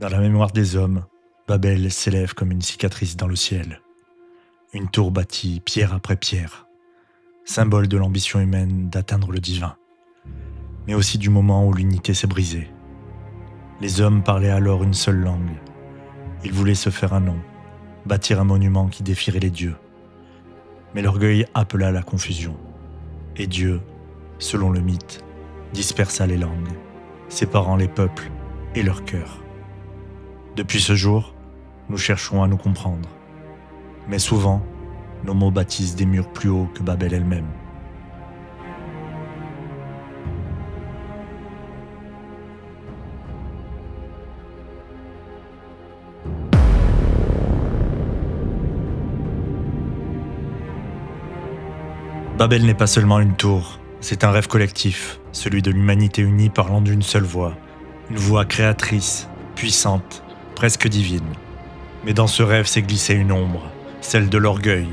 Dans la mémoire des hommes, Babel s'élève comme une cicatrice dans le ciel. Une tour bâtie pierre après pierre, symbole de l'ambition humaine d'atteindre le divin, mais aussi du moment où l'unité s'est brisée. Les hommes parlaient alors une seule langue. Ils voulaient se faire un nom, bâtir un monument qui défierait les dieux. Mais l'orgueil appela la confusion. Et Dieu, selon le mythe, dispersa les langues, séparant les peuples et leurs cœurs. Depuis ce jour, nous cherchons à nous comprendre. Mais souvent, nos mots bâtissent des murs plus hauts que Babel elle-même. Babel n'est pas seulement une tour, c'est un rêve collectif, celui de l'humanité unie parlant d'une seule voix, une voix créatrice, puissante, presque divine. Mais dans ce rêve s'est glissée une ombre, celle de l'orgueil.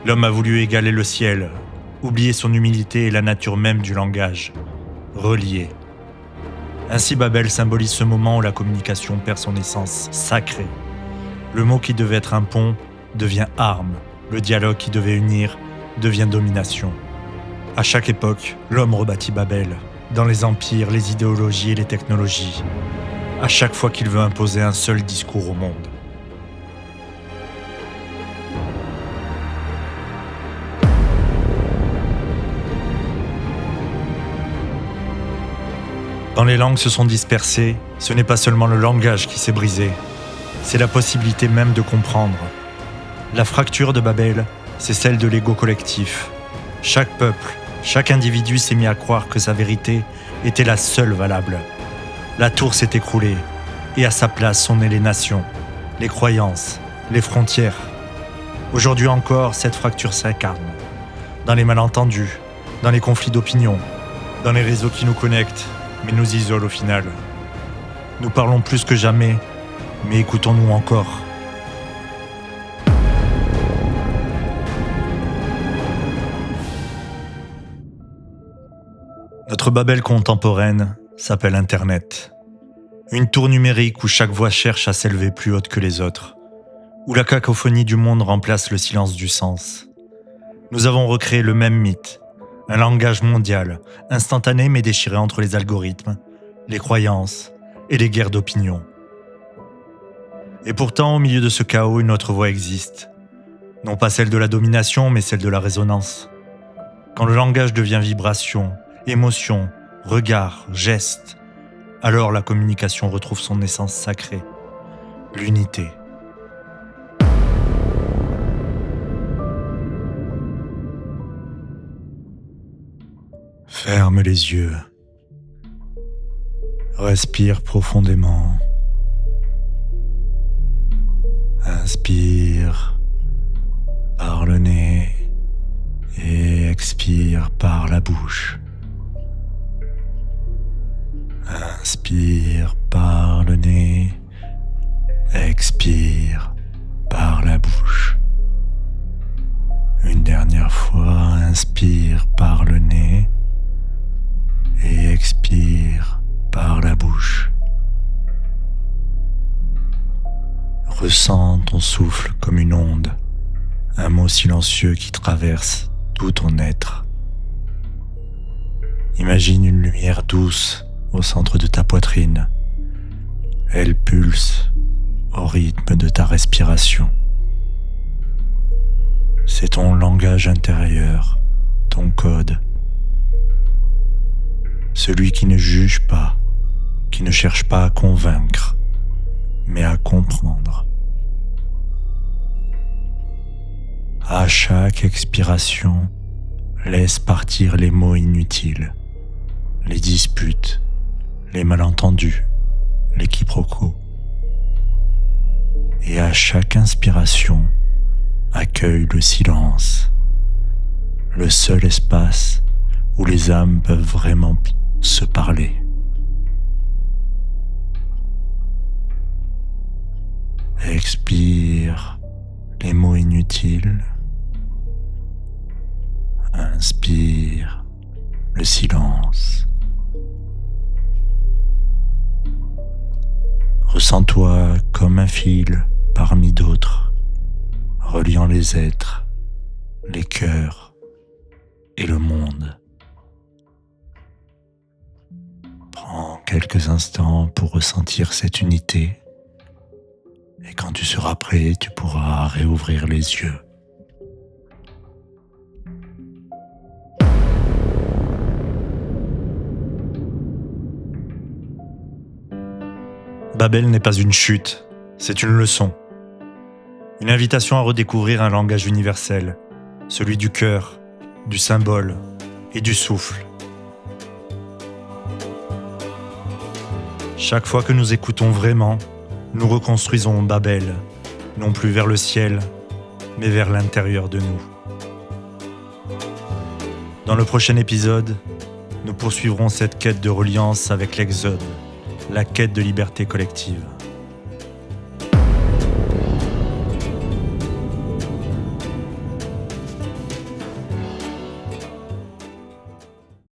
L'homme a voulu égaler le ciel, oublier son humilité et la nature même du langage, relier. Ainsi Babel symbolise ce moment où la communication perd son essence sacrée. Le mot qui devait être un pont devient arme, le dialogue qui devait unir devient domination. À chaque époque, l'homme rebâtit Babel, dans les empires, les idéologies et les technologies, à chaque fois qu'il veut imposer un seul discours au monde. Quand les langues se sont dispersées, ce n'est pas seulement le langage qui s'est brisé, c'est la possibilité même de comprendre. La fracture de Babel, c'est celle de l'ego collectif. Chaque peuple, chaque individu s'est mis à croire que sa vérité était la seule valable. La tour s'est écroulée, et à sa place sont nées les nations, les croyances, les frontières. Aujourd'hui encore, cette fracture s'incarne. Dans les malentendus, dans les conflits d'opinion, dans les réseaux qui nous connectent, mais nous isolent au final. Nous parlons plus que jamais, mais écoutons-nous encore. Notre Babel contemporaine s'appelle Internet. Une tour numérique où chaque voix cherche à s'élever plus haute que les autres, où la cacophonie du monde remplace le silence du sens. Nous avons recréé le même mythe, un langage mondial, instantané mais déchiré entre les algorithmes, les croyances et les guerres d'opinion. Et pourtant, au milieu de ce chaos, une autre voix existe. Non pas celle de la domination, mais celle de la résonance. Quand le langage devient vibration, émotion, regard, geste, alors la communication retrouve son essence sacrée, l'unité. Ferme les yeux. Respire profondément. Inspire par le nez et expire par la bouche. Inspire par le nez, expire par la bouche. Une dernière fois, inspire par le nez et expire par la bouche. Ressens ton souffle comme une onde, un mot silencieux qui traverse tout ton être. Imagine une lumière douce au centre de ta poitrine. Elle pulse au rythme de ta respiration. C'est ton langage intérieur, ton code. Celui qui ne juge pas, qui ne cherche pas à convaincre, mais à comprendre. À chaque expiration, laisse partir les mots inutiles, les disputes, les malentendus, les quiproquos. Et à chaque inspiration, accueille le silence, le seul espace où les âmes peuvent vraiment se parler. Expire les mots inutiles. Inspire le silence. Ressens-toi comme un fil parmi d'autres, reliant les êtres, les cœurs et le monde. Prends quelques instants pour ressentir cette unité et quand tu seras prêt, tu pourras réouvrir les yeux. Babel n'est pas une chute, c'est une leçon. Une invitation à redécouvrir un langage universel, celui du cœur, du symbole et du souffle. Chaque fois que nous écoutons vraiment, nous reconstruisons Babel, non plus vers le ciel, mais vers l'intérieur de nous. Dans le prochain épisode, nous poursuivrons cette quête de reliance avec l'Exode, la quête de liberté collective.